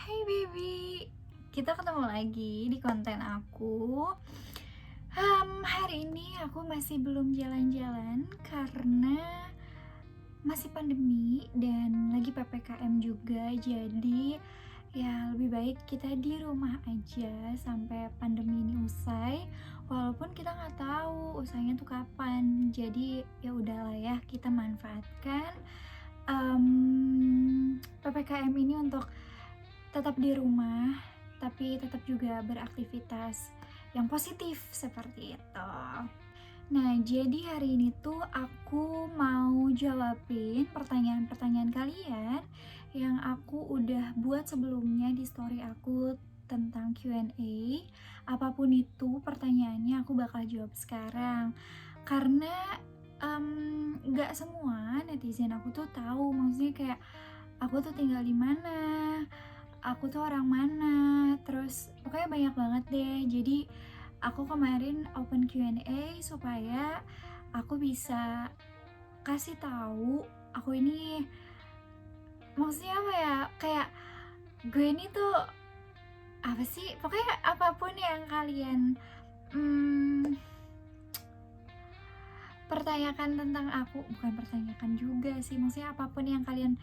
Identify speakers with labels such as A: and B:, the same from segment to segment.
A: Hai baby, kita ketemu lagi di konten aku. Hari ini aku masih belum jalan-jalan karena masih pandemi dan lagi PPKM juga. Jadi ya lebih baik kita di rumah aja sampai pandemi ini usai. Walaupun kita nggak tahu usainya tuh kapan. Jadi ya udahlah ya, kita manfaatkan PPKM ini untuk tetap di rumah, tapi tetap juga beraktivitas yang positif seperti itu. Nah, jadi hari ini tuh aku mau jawabin pertanyaan-pertanyaan kalian yang aku udah buat sebelumnya di story aku tentang Q&A. Apapun itu pertanyaannya aku bakal jawab sekarang. Karena nggak semua netizen aku tuh tahu, maksudnya kayak aku tuh tinggal di mana, aku tuh orang mana, terus pokoknya banyak banget deh. Jadi aku kemarin open Q&A supaya aku bisa kasih tahu aku ini, maksudnya apa ya, kayak gue ini tuh apa sih, pokoknya apapun yang kalian pertanyakan tentang aku, bukan pertanyakan juga sih, maksudnya apapun yang kalian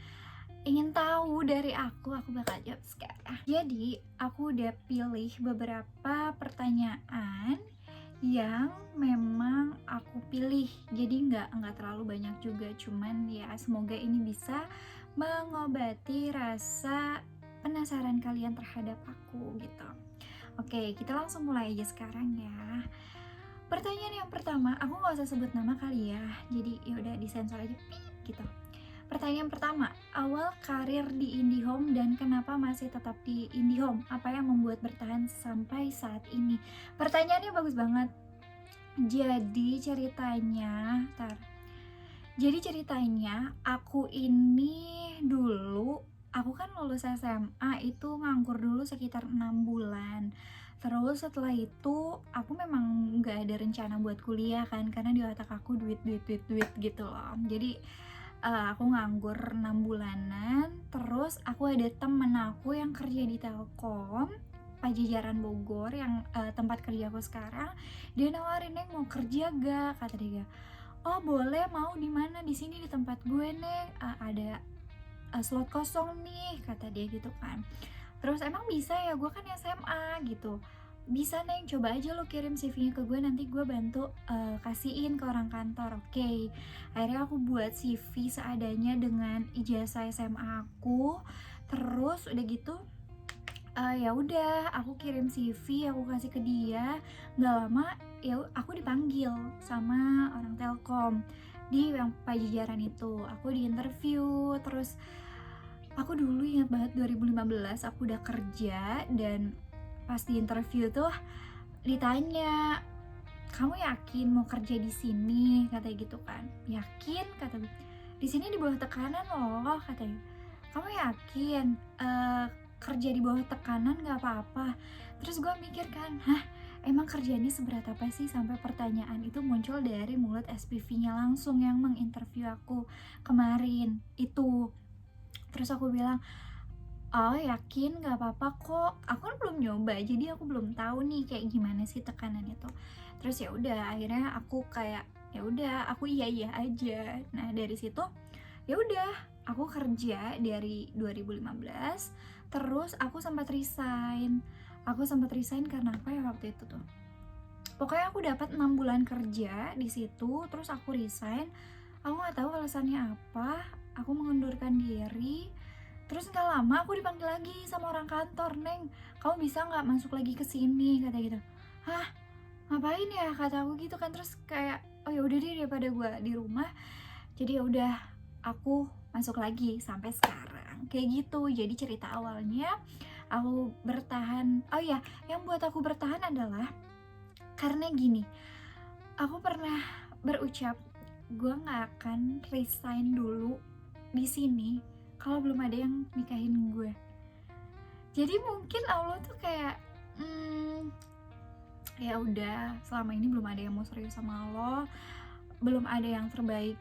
A: ingin tahu dari aku bakal jawab sekarang. Jadi aku udah pilih beberapa pertanyaan yang memang aku pilih, jadi nggak terlalu banyak juga, cuman ya semoga ini bisa mengobati rasa penasaran kalian terhadap aku gitu. Oke, kita langsung mulai aja sekarang ya. Pertanyaan yang pertama, aku nggak usah sebut nama kali ya, jadi ya udah disensor aja gitu. Pertanyaan pertama, awal karir di IndiHome dan kenapa masih tetap di IndiHome? Apa yang membuat bertahan sampai saat ini? Pertanyaannya bagus banget. Jadi ceritanya aku ini dulu, aku kan lulus SMA itu nganggur dulu sekitar 6 bulan. Terus setelah itu aku memang nggak ada rencana buat kuliah kan, karena di otak aku duit gitu loh. Jadi aku nganggur 6 bulanan. Terus aku ada temen aku yang kerja di Telkom Pajajaran Bogor, yang tempat kerja aku sekarang. Dia nawarin, "Neng mau kerja gak?" kata dia. "Oh boleh, mau di mana?" "Di sini di tempat gue Neng, ada slot kosong nih," kata dia gitu kan. Terus emang bisa ya, gue kan SMA gitu. "Bisa Neng, coba aja lo kirim CV-nya ke gue, nanti gue bantu kasihin ke orang kantor." Oke. Akhirnya aku buat CV seadanya dengan ijazah SMA aku. Terus udah gitu ya udah aku kirim CV, aku kasih ke dia. Nggak lama ya aku dipanggil sama orang Telkom di yang Pajajaran itu. Aku di interview. Terus aku dulu ingat banget 2015 aku udah kerja, dan pas di interview tuh ditanya, "Kamu yakin mau kerja di sini?" katanya gitu kan. "Yakin," kata gue. "Di sini di bawah tekanan loh," katanya. "Kamu yakin kerja di bawah tekanan nggak apa-apa?" Terus gue mikir kan, hah, emang kerjanya seberat apa sih sampai pertanyaan itu muncul dari mulut SPV-nya langsung yang menginterview aku kemarin itu. Terus aku bilang, "Oh yakin, nggak apa-apa kok. Aku kan belum nyoba, jadi aku belum tahu nih kayak gimana sih tekanan itu." Terus ya udah, akhirnya aku kayak ya udah, aku iya aja. Nah dari situ ya udah, aku kerja dari 2015. Terus aku sempat resign. Karena apa ya waktu itu tuh? Pokoknya aku dapat 6 bulan kerja di situ, terus aku resign. Aku nggak tahu alasannya apa. Aku mengundurkan diri. Terus nggak lama aku dipanggil lagi sama orang kantor, "Neng, kamu bisa nggak masuk lagi ke sini?" kata gitu. "Hah, ngapain ya?" kata aku gitu kan. Terus kayak, oh ya udah deh, daripada gue di rumah, jadi ya udah aku masuk lagi sampai sekarang kayak gitu. Jadi cerita awalnya aku bertahan, oh ya, yang buat aku bertahan adalah karena gini, aku pernah berucap gue nggak akan resign dulu di sini kalau belum ada yang nikahin gue. Jadi mungkin Allah tuh kayak ya udah, selama ini belum ada yang mau serius sama lo, belum ada yang terbaik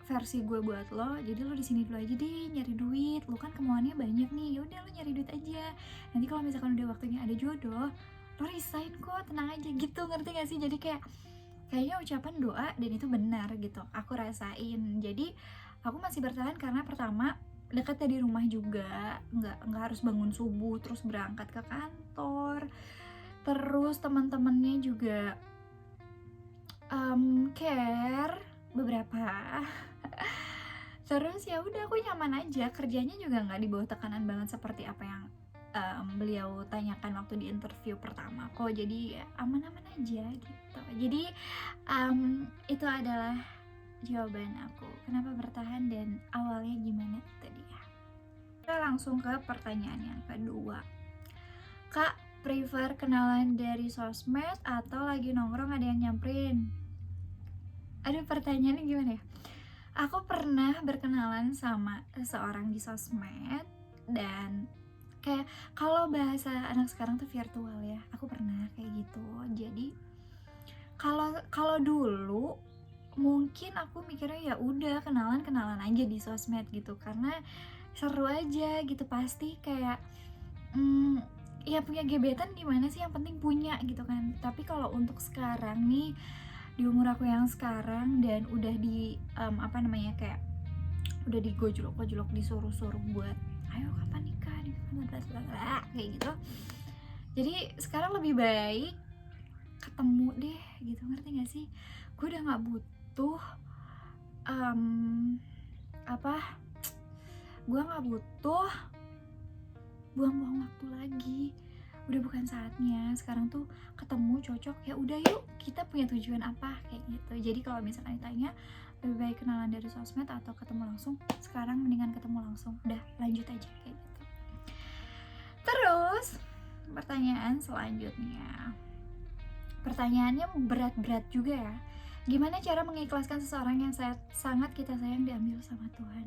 A: versi gue buat lo, jadi lo di sini dulu aja deh nyari duit, lo kan kemauannya banyak nih, yaudah lo nyari duit aja, nanti kalau misalkan udah waktunya ada jodoh lo resign kok, tenang aja gitu, ngerti gak sih? Jadi kayaknya ucapan doa dan itu benar gitu, aku rasain. Jadi aku masih bertahan karena pertama dekat dari rumah juga, nggak harus bangun subuh terus berangkat ke kantor, terus teman-temannya juga care beberapa. Terus ya udah aku nyaman aja, kerjanya juga nggak di bawah tekanan banget seperti apa yang beliau tanyakan waktu di interview pertama kok, jadi ya aman-aman aja gitu. Jadi itu adalah jawaban aku kenapa bertahan dan awalnya gimana, itu dia. Kita langsung ke pertanyaan yang kedua. Kak, prefer kenalan dari sosmed atau lagi nongkrong ada yang nyamperin? Aduh, pertanyaannya gimana ya? Aku pernah berkenalan sama seseorang di sosmed, dan kayak kalau bahasa anak sekarang tuh virtual ya, aku pernah kayak gitu. Jadi kalau dulu mungkin aku mikirnya ya udah kenalan aja di sosmed gitu, karena seru aja gitu, pasti kayak ya punya gebetan gimana sih, yang penting punya gitu kan. Tapi kalau untuk sekarang nih, di umur aku yang sekarang, dan udah di kayak udah digojlok disuruh buat ayo kapan nikah kayak gitu. Jadi sekarang lebih baik ketemu deh gitu, ngerti gak sih? Gue udah nggak butuh gue nggak butuh buang-buang waktu lagi, udah bukan saatnya. Sekarang tuh ketemu cocok ya udah yuk, kita punya tujuan apa kayak gitu. Jadi kalau misalkan ditanya lebih baik kenalan dari sosmed atau ketemu langsung, sekarang mendingan ketemu langsung, udah lanjut aja kayak gitu. Terus pertanyaan selanjutnya, pertanyaannya berat-berat juga ya. Gimana cara mengikhlaskan seseorang yang sangat kita sayang diambil sama Tuhan?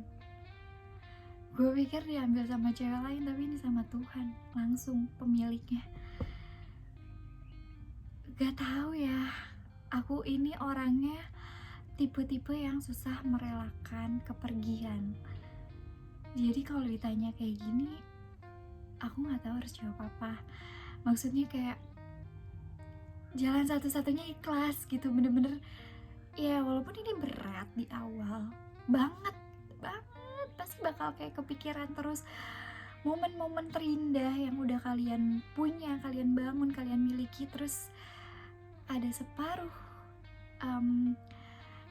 A: Gue pikir diambil sama cewek lain, tapi ini sama Tuhan langsung pemiliknya. Gak tahu ya, aku ini orangnya tipe-tipe yang susah merelakan kepergian. Jadi kalau ditanya kayak gini, aku nggak tahu harus jawab apa. Maksudnya kayak jalan satu-satunya ikhlas gitu, bener-bener ya, walaupun ini berat di awal banget, pasti bakal kayak kepikiran terus momen-momen terindah yang udah kalian punya, kalian bangun, kalian miliki, terus ada separuh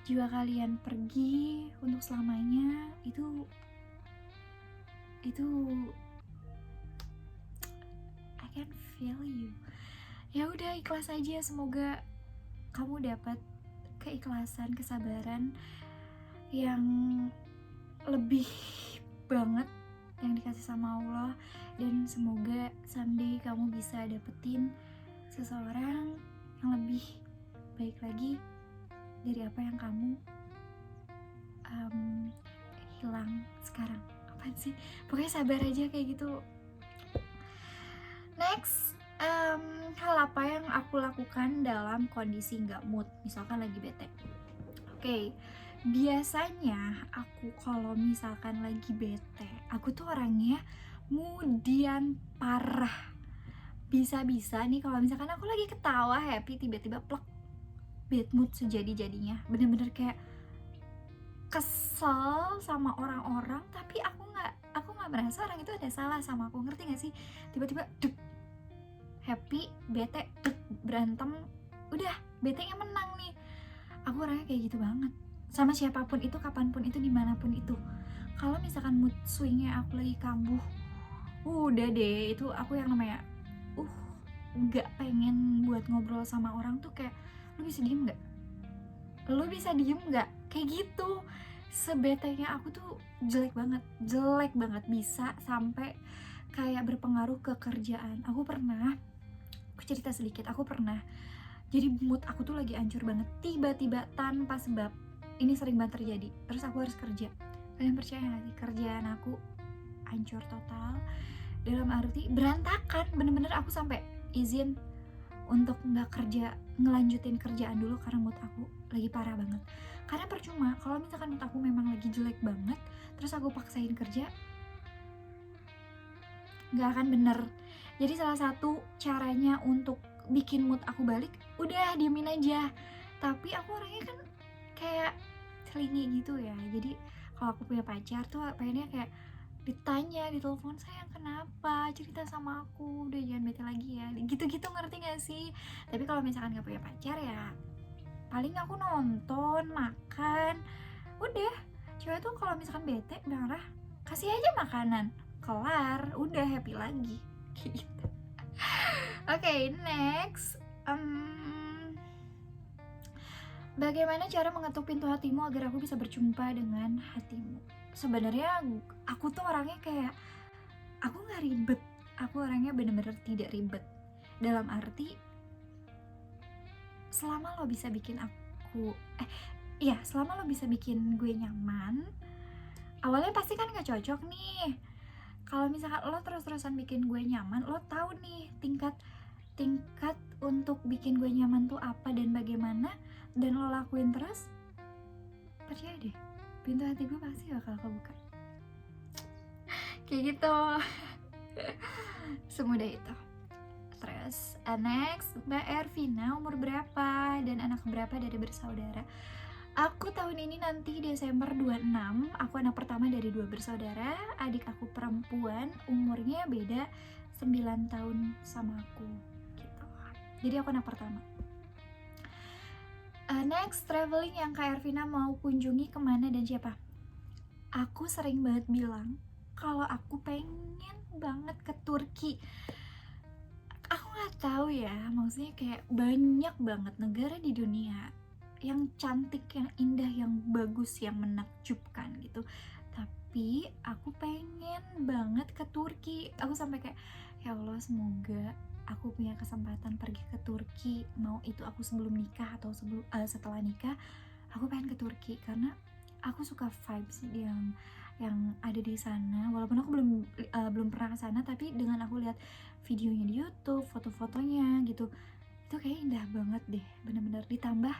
A: jiwa kalian pergi untuk selamanya. Itu I can feel you. Ya udah, ikhlas aja. Semoga kamu dapat keikhlasan, kesabaran yang lebih banget yang dikasih sama Allah, dan semoga someday kamu bisa dapetin seseorang yang lebih baik lagi dari apa yang kamu hilang sekarang. Apaan sih? Pokoknya sabar aja kayak gitu. Next, hal apa yang aku lakukan dalam kondisi nggak mood, misalkan lagi bete. Oke, biasanya aku kalau misalkan lagi bete, aku tuh orangnya mudian parah. Bisa-bisa nih kalau misalkan aku lagi ketawa happy, tiba-tiba plek, bad mood sejadi-jadinya. Bener-bener kayak kesel sama orang-orang, tapi aku nggak merasa orang itu ada salah sama aku, ngerti gak sih? Tiba-tiba duk, happy, bete, duk, berantem, udah, betenya menang nih. Aku orangnya kayak gitu banget sama siapapun itu, kapanpun itu, dimanapun itu. Kalau misalkan mood swingnya aku lagi kambuh, udah deh, itu aku yang namanya nggak pengen buat ngobrol sama orang tuh. Kayak, lu bisa diem nggak, kayak gitu. Sebetenya aku tuh jelek banget, bisa sampai kayak berpengaruh ke kerjaan. Aku cerita sedikit, aku pernah jadi mood aku tuh lagi hancur banget, tiba-tiba tanpa sebab, ini sering banget terjadi, terus aku harus kerja. Kalian percaya gak sih, kerjaan aku hancur total, dalam arti berantakan, bener-bener aku sampai izin untuk ngelanjutin kerjaan dulu karena mood aku lagi parah banget. Karena percuma kalau misalkan mood aku memang lagi jelek banget terus aku paksain kerja, nggak akan bener. Jadi salah satu caranya untuk bikin mood aku balik, udah diemin aja. Tapi aku orangnya kan kayak celingi gitu ya, jadi kalau aku punya pacar tuh pengennya kayak ditanya di telepon, sayang kenapa, cerita sama aku, udah jangan bete lagi ya, gitu-gitu, ngerti gak sih? Tapi kalau misalkan gak punya pacar ya paling aku nonton, makan, udah. Cewek tuh kalau misalkan bete, marah, kasih aja makanan, kelar, udah happy lagi gitu. Oke, next. Bagaimana cara mengetuk pintu hatimu agar aku bisa berjumpa dengan hatimu? Sebenarnya aku tuh orangnya kayak, aku nggak ribet. Aku orangnya bener-bener tidak ribet. Dalam arti, selama lo bisa bikin aku, selama lo bisa bikin gue nyaman, awalnya pasti kan nggak cocok nih. Kalau misalkan lo terus-terusan bikin gue nyaman, lo tahu nih tingkat untuk bikin gue nyaman tuh apa dan bagaimana, dan lo lakuin terus, percaya deh, pintu hati gue pasti bakal kebuka. Kayak gitu. Semudah itu. Terus next, Mbak Ervina umur berapa dan anak berapa dari bersaudara? Aku tahun ini nanti Desember 26. Aku anak pertama dari 2 bersaudara. Adik aku perempuan, umurnya beda 9 tahun sama aku gitu. Jadi aku anak pertama. Next, traveling yang Kak Ervina mau kunjungi kemana dan siapa? Aku sering banget bilang kalau aku pengen banget ke Turki. Aku nggak tahu ya, maksudnya kayak banyak banget negara di dunia yang cantik, yang indah, yang bagus, yang menakjubkan gitu. Tapi aku pengen banget ke Turki. Aku sampai kayak, ya Allah, semoga aku punya kesempatan pergi ke Turki. Mau itu aku sebelum nikah atau setelah nikah, aku pengen ke Turki karena aku suka vibes yang ada di sana. Walaupun aku belum pernah ke sana, tapi dengan aku lihat videonya di YouTube, foto-fotonya gitu, itu kayak indah banget deh, bener-bener. Ditambah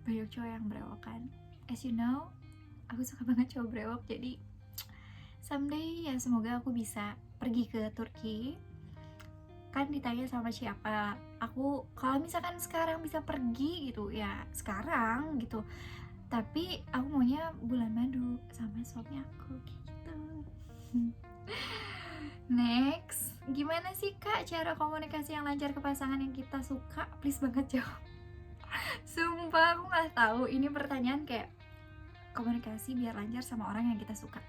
A: banyak cowok yang berewokan. As you know, aku suka banget cowok brewok, jadi someday ya semoga aku bisa pergi ke Turki. Kan ditanya sama siapa, aku kalau misalkan sekarang bisa pergi gitu ya sekarang gitu, tapi aku maunya bulan madu sama suami aku gitu. Next, gimana sih Kak cara komunikasi yang lancar ke pasangan yang kita suka? Please banget jawab. Sumpah aku nggak tahu, ini pertanyaan kayak komunikasi biar lancar sama orang yang kita suka.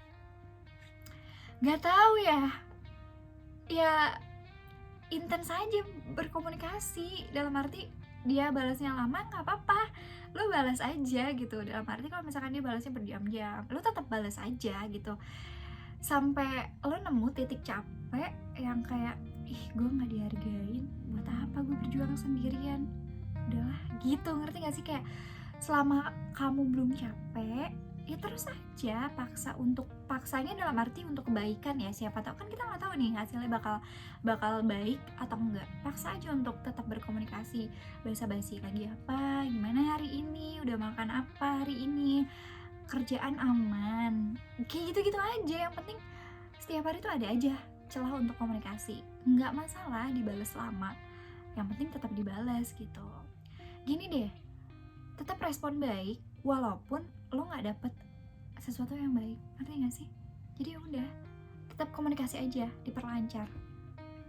A: Nggak tahu ya, intens aja berkomunikasi, dalam arti dia balasnya lama nggak apa-apa, lo balas aja gitu. Dalam arti kalau misalkan dia balasnya berjam-jam, lo tetap balas aja gitu, sampai lo nemu titik capek yang kayak, ih gue nggak dihargain, buat apa gue berjuang sendirian, udahlah gitu, ngerti gak sih? Kayak selama kamu belum capek, ya terus aja paksanya dalam arti untuk kebaikan ya, siapa tahu kan kita nggak tahu nih hasilnya bakal baik atau enggak. Paksa aja untuk tetap berkomunikasi, basa-basi lagi apa, gimana hari ini, udah makan apa hari ini, kerjaan aman, kayak gitu-gitu aja. Yang penting setiap hari tuh ada aja celah untuk komunikasi, nggak masalah dibalas lama, yang penting tetap dibalas gitu. Gini deh, tetap respon baik walaupun lo nggak dapet sesuatu yang baik, ngerti gak sih? Jadi udah, tetap komunikasi aja, diperlancar,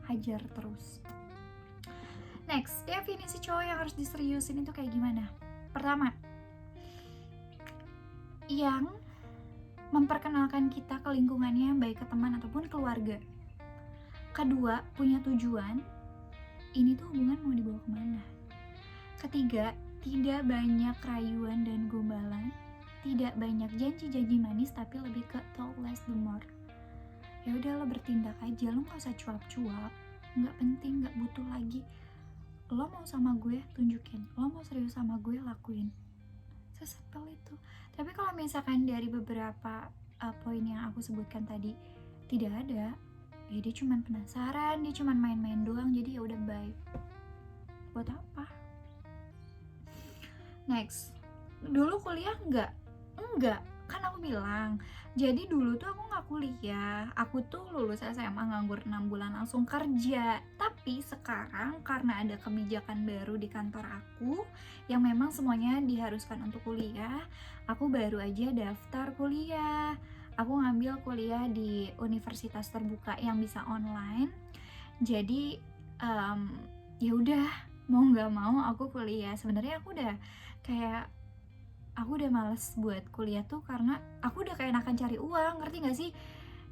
A: hajar terus. Next, definisi cowok yang harus diseriusin itu kayak gimana? Pertama, yang memperkenalkan kita ke lingkungannya, baik ke teman ataupun keluarga. Kedua, punya tujuan, ini tuh hubungan mau dibawa kemana. Ketiga, tidak banyak rayuan dan gombalan, tidak banyak janji-janji manis, tapi lebih ke talk less do more. Ya udah, lo bertindak aja, lo nggak usah cuap-cuap, nggak penting, nggak butuh lagi. Lo mau sama gue, tunjukin. Lo mau serius sama gue, lakuin. Sesimpel itu. Tapi kalau misalkan dari beberapa poin yang aku sebutkan tadi tidak ada, ya dia cuma penasaran, dia cuma main-main doang, jadi ya udah bye. Buat apa? Next, dulu kuliah enggak, kan aku bilang. Jadi dulu tuh aku nggak kuliah, aku tuh lulus SMA nganggur 6 bulan langsung kerja. Tapi sekarang karena ada kebijakan baru di kantor aku yang memang semuanya diharuskan untuk kuliah, aku baru aja daftar kuliah. Aku ngambil kuliah di universitas terbuka yang bisa online. Jadi ya udah, mau nggak mau aku kuliah. Sebenarnya aku udah males buat kuliah tuh karena aku udah kayak enakan cari uang, ngerti gak sih?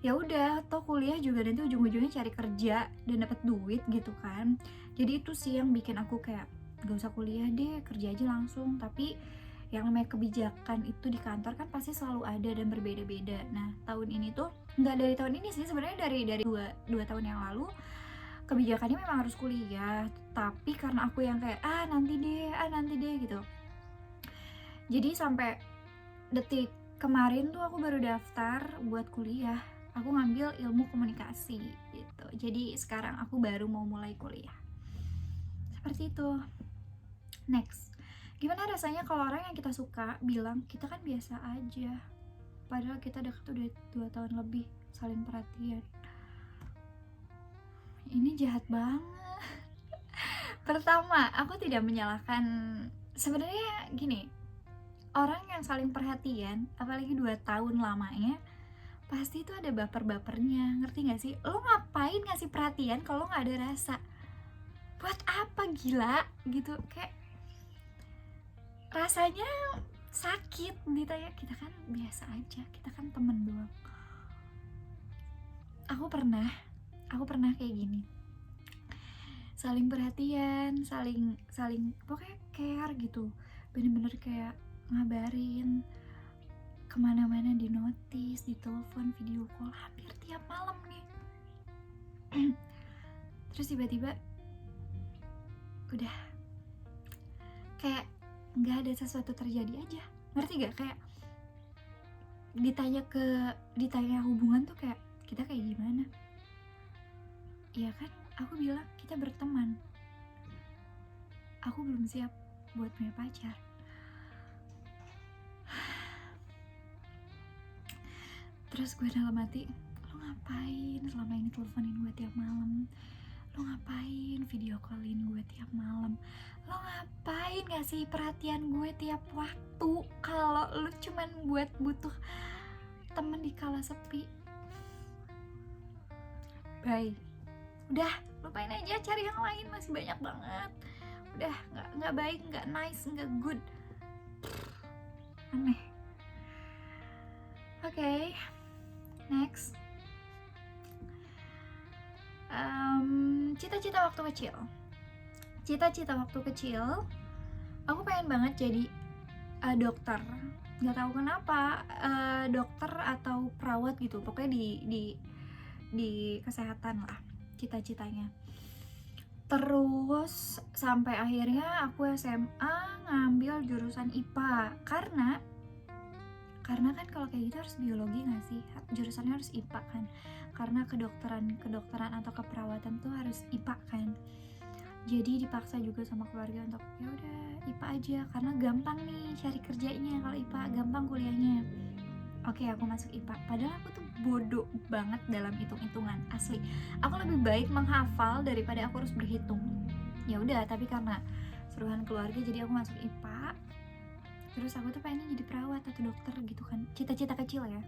A: Ya udah, toh kuliah juga nanti ujung-ujungnya cari kerja dan dapat duit gitu kan. Jadi itu sih yang bikin aku kayak gak usah kuliah deh, kerja aja langsung. Tapi yang namanya kebijakan itu di kantor kan pasti selalu ada dan berbeda-beda. Nah, tahun ini tuh nggak dari tahun ini sih, sebenarnya dari dua tahun yang lalu kebijakannya memang harus kuliah. Tapi karena aku yang kayak nanti deh gitu, jadi sampai detik kemarin tuh aku baru daftar buat kuliah. Aku ngambil ilmu komunikasi gitu. Jadi sekarang aku baru mau mulai kuliah. Seperti itu. Next. Gimana rasanya kalau orang yang kita suka bilang kita kan biasa aja, padahal kita deket udah 2 tahun lebih, saling perhatian. Ini jahat banget. Pertama, aku tidak menyalahkan. Sebenarnya gini, orang yang saling perhatian, apalagi 2 tahun lamanya, pasti itu ada baper-bapernya, ngerti gak sih? Lo ngapain ngasih perhatian kalau gak ada rasa? Buat apa, gila? Gitu, kayak rasanya sakit ditanya. Kita kan biasa aja, kita kan temen doang. Aku pernah kayak gini, saling perhatian, saling pokoknya care gitu, bener-bener kayak ngabarin kemana-mana, di notice, di telepon, video call, hampir tiap malam nih. Terus tiba-tiba udah kayak nggak ada sesuatu terjadi aja, ngerti gak? Kayak ditanya hubungan tuh kayak kita kayak gimana? Iya kan, aku bilang kita berteman. Aku belum siap buat punya pacar. Terus gue dalam hati, lo ngapain selama ini teleponin gue tiap malam? Lo ngapain video callin gue tiap malam? Lo ngapain ngasih perhatian gue tiap waktu kalau lo cuman buat butuh temen di kala sepi? Bye. Udah, lupain aja, cari yang lain, masih banyak banget. Udah, nggak baik, nggak nice, nggak good. Aneh. Oke. Next. Cita-cita waktu kecil. Cita-cita waktu kecil, aku pengen banget jadi dokter. Gak tahu kenapa, dokter atau perawat gitu. Pokoknya di kesehatan lah cita-citanya. Terus sampai akhirnya aku SMA ngambil jurusan IPA karena kan kalau kayak gitu harus biologi nggak sih, jurusannya harus IPA kan, karena kedokteran atau keperawatan tuh harus IPA kan. Jadi dipaksa juga sama keluarga untuk ya udah IPA aja karena gampang nih cari kerjanya kalau IPA, gampang kuliahnya. Oke, aku masuk IPA. Padahal aku tuh bodoh banget dalam hitung-hitungan, asli. Aku lebih baik menghafal daripada aku harus berhitung. Ya udah, tapi karena suruhan keluarga jadi aku masuk IPA. Terus aku tuh pengen jadi perawat atau dokter gitu kan, cita-cita kecil ya.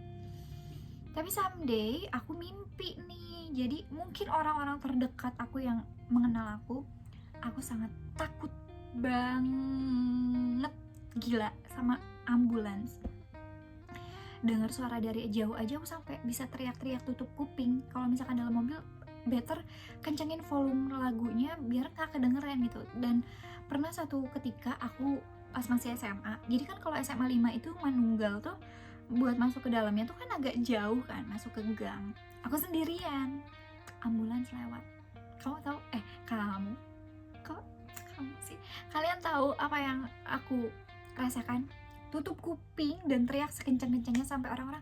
A: Tapi someday aku mimpi nih. Jadi mungkin orang-orang terdekat aku yang mengenal aku sangat takut banget, gila sama ambulans. Dengar suara dari jauh aja aku sampai bisa teriak-teriak tutup kuping. Kalau misalkan dalam mobil, better kencengin volume lagunya biar gak kedengeran gitu. Dan pernah satu ketika aku pas masih SMA, jadi kan kalau SMA 5 itu manunggal tuh buat masuk ke dalamnya tuh kan agak jauh kan, masuk ke gang. Aku sendirian, ambulans lewat. Kamu sih, kalian tahu apa yang aku rasakan? Tutup kuping dan teriak sekencang-kencangnya sampai orang-orang,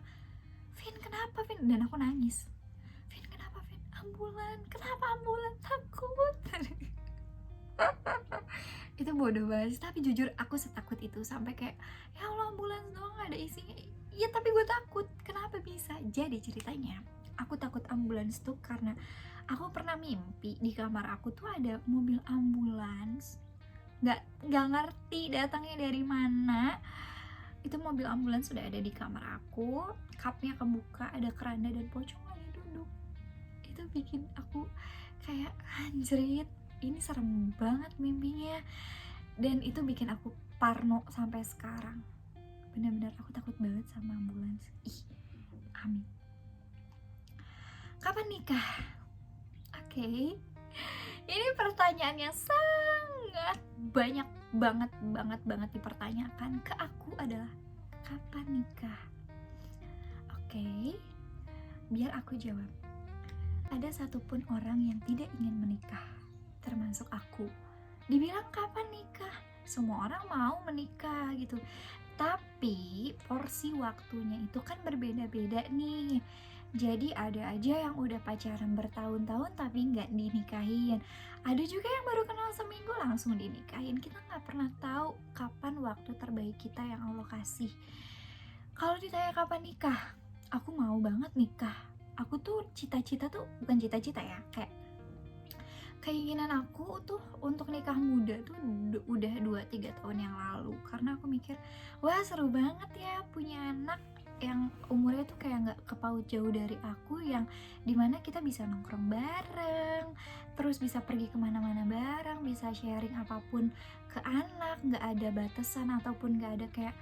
A: Vin kenapa Vin? Dan aku nangis. Vin kenapa Vin? Ambulan, kenapa ambulan? Takut. Itu bodoh banget sih, tapi jujur aku setakut itu sampai kayak ya Allah ambulans doang gak ada isinya. Ya tapi gue takut, kenapa bisa? Jadi ceritanya aku takut ambulans tuh karena aku pernah mimpi di kamar aku tuh ada mobil ambulans, nggak ngerti datangnya dari mana. Itu mobil ambulans sudah ada di kamar aku, kapnya kebuka, ada keranda dan pocong lagi duduk. Itu bikin aku kayak anjrit, ini serem banget mimpinya. Dan itu bikin aku parno sampai sekarang. Benar-benar aku takut banget sama ambulans. Ih, amin. Kapan nikah? Oke. Ini pertanyaan yang sangat banyak banget dipertanyakan ke aku adalah kapan nikah? Oke, biar aku jawab. Ada satupun orang yang tidak ingin menikah, termasuk aku. Dibilang kapan nikah? Semua orang mau menikah gitu. Tapi porsi waktunya itu kan berbeda-beda nih. Jadi ada aja yang udah pacaran bertahun-tahun tapi nggak dinikahin. Ada juga yang baru kenal seminggu langsung dinikahin. Kita nggak pernah tahu kapan waktu terbaik kita yang Allah kasih. Kalau ditanya kapan nikah, aku mau banget nikah. Aku tuh cita-cita tuh bukan cita-cita ya, kayak keinginan aku tuh untuk nikah muda tuh udah 2-3 tahun yang lalu. Karena aku mikir, wah seru banget ya punya anak yang umurnya tuh kayak nggak kepaut jauh dari aku, yang dimana kita bisa nongkrong bareng, terus bisa pergi kemana-mana bareng, bisa sharing apapun ke anak, nggak ada batasan ataupun nggak ada kayak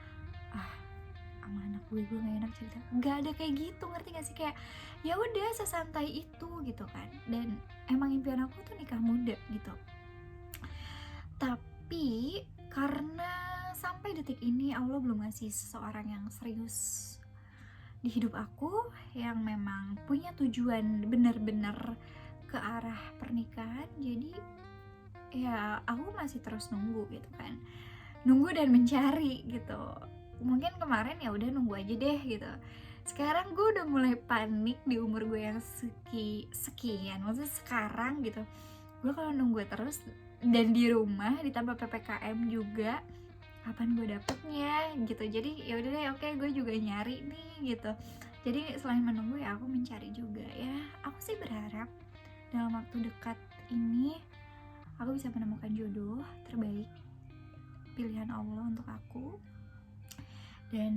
A: sama anak gue nggak enak cerita, nggak ada kayak gitu, ngerti gak sih? Kayak ya udah sesantai itu gitu kan. Dan emang impian aku tuh nikah muda gitu. Tapi karena sampai detik ini Allah belum ngasih seseorang yang serius di hidup aku, yang memang punya tujuan bener-bener ke arah pernikahan. Jadi ya aku masih terus nunggu gitu kan, nunggu dan mencari gitu. Mungkin kemarin ya udah nunggu aja deh gitu. Sekarang gue udah mulai panik di umur gue yang sekian, maksudnya sekarang gitu. Gue kalau nunggu terus dan di rumah ditambah PPKM juga, kapan gue dapetnya gitu. Jadi ya udah deh, oke, gue juga nyari nih gitu. Jadi selain menunggu ya aku mencari juga ya. Aku sih berharap dalam waktu dekat ini aku bisa menemukan jodoh terbaik, pilihan Allah untuk aku, dan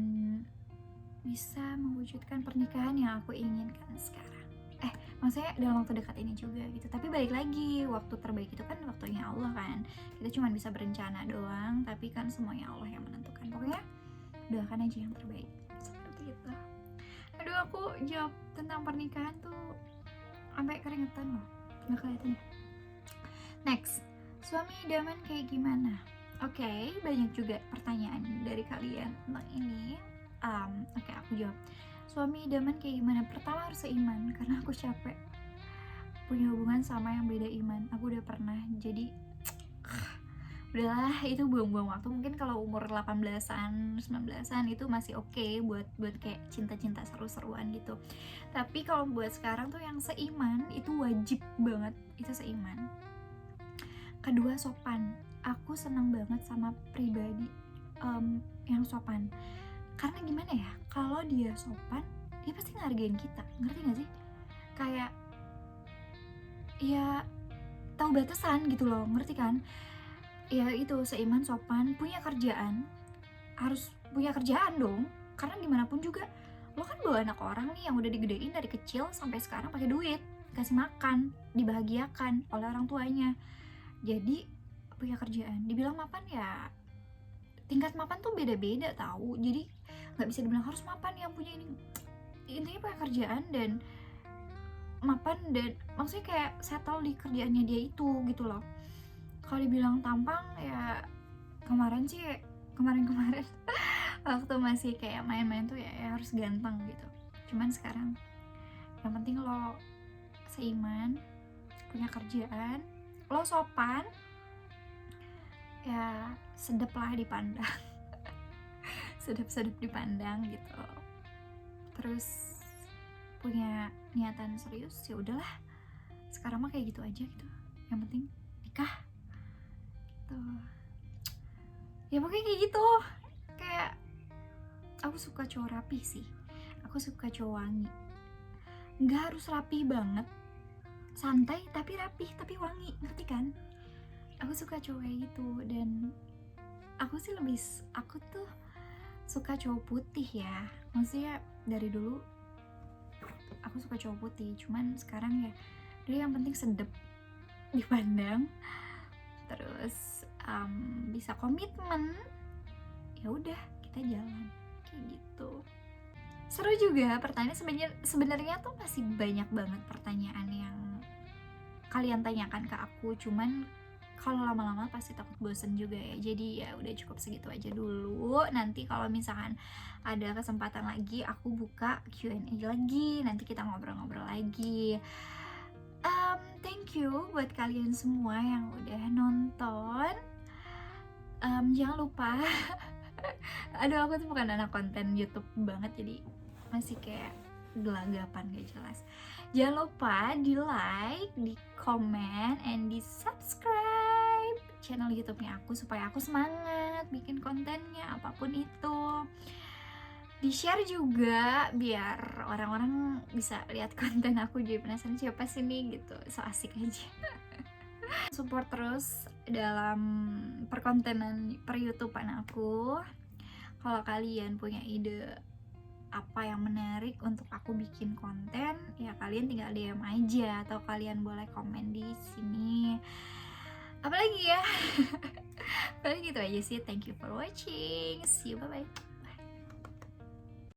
A: bisa mewujudkan pernikahan yang aku inginkan sekarang. Maksudnya dalam waktu dekat ini juga gitu. Tapi balik lagi, waktu terbaik itu kan waktunya Allah kan. Kita cuma bisa berencana doang, tapi kan semuanya Allah yang menentukan. Pokoknya doakan aja yang terbaik. Seperti itu. Aduh, aku jawab tentang pernikahan tuh sampai keringetan loh. Nggak kelihatan ya? Next, suami idaman kayak gimana? Oke, banyak juga pertanyaan dari kalian tentang ini. Oke, aku jawab. Suami idaman kayak gimana? Pertama harus seiman, karena aku capek punya hubungan sama yang beda iman. Aku udah pernah, jadi udahlah, itu buang-buang waktu. Mungkin kalau umur 18-an, 19-an itu masih oke buat kayak cinta-cinta seru-seruan gitu. Tapi kalau buat sekarang tuh yang seiman itu wajib banget, itu seiman. Kedua, sopan. Aku senang banget sama pribadi yang sopan. Karena gimana ya, kalau dia sopan, dia pasti ngehargain kita, ngerti gak sih? Kayak ya tahu batasan gitu loh, ngerti kan? Ya itu, seiman, sopan, punya kerjaan. Harus punya kerjaan dong, karena gimana pun juga lo kan bawa anak orang nih yang udah digedein dari kecil sampai sekarang pakai duit, kasih makan, dibahagiakan oleh orang tuanya. Jadi punya kerjaan. Dibilang mapan ya tingkat mapan tuh beda-beda tahu. Jadi nggak bisa dibilang harus mapan yang punya ini. Intinya punya kerjaan dan mapan, dan maksudnya kayak settle di kerjaannya dia itu gitu loh. Kalau dibilang tampang ya kemarin waktu masih kayak main-main tuh ya harus ganteng gitu. Cuman sekarang yang penting lo seiman, punya kerjaan, lo sopan, ya sedep lah dipandang. sedep dipandang gitu. Terus punya niatan serius, ya udahlah. Sekarang mah kayak gitu aja gitu. Yang penting nikah. Tuh. Ya pokoknya kayak gitu. Kayak aku suka cowok rapi sih, aku suka cowok wangi. Nggak harus rapi banget, santai tapi rapi tapi wangi, ngerti kan? Aku suka cowok kayak gitu. Dan aku sih aku tuh suka cowok putih ya, maksudnya dari dulu aku suka cowok putih, cuman sekarang ya dia yang penting sedep dipandang, terus bisa komitmen, ya udah kita jalan kayak gitu. Seru juga pertanyaan, sebenarnya tuh masih banyak banget pertanyaan yang kalian tanyakan ke aku, cuman kalau lama-lama pasti takut bosen juga ya, jadi ya udah cukup segitu aja dulu. Nanti kalau misalkan ada kesempatan lagi aku buka Q&A lagi, nanti kita ngobrol-ngobrol lagi. Thank you buat kalian semua yang udah nonton. Jangan lupa aduh aku tuh bukan anak konten YouTube banget, jadi masih kayak gelagapan gak jelas. Jangan lupa di like, di comment, and di subscribe channel YouTube-nya aku supaya aku semangat bikin kontennya apapun itu. Di share juga biar orang-orang bisa lihat konten aku, jadi penasaran siapa sih nih gitu, so asik aja. Support terus dalam perkontenan per YouTubean aku. Kalau kalian punya ide apa yang menarik untuk aku bikin konten, ya kalian tinggal DM aja atau kalian boleh komen di sini. Apalagi ya? Paling gitu aja sih. Thank you for watching. See you, bye bye.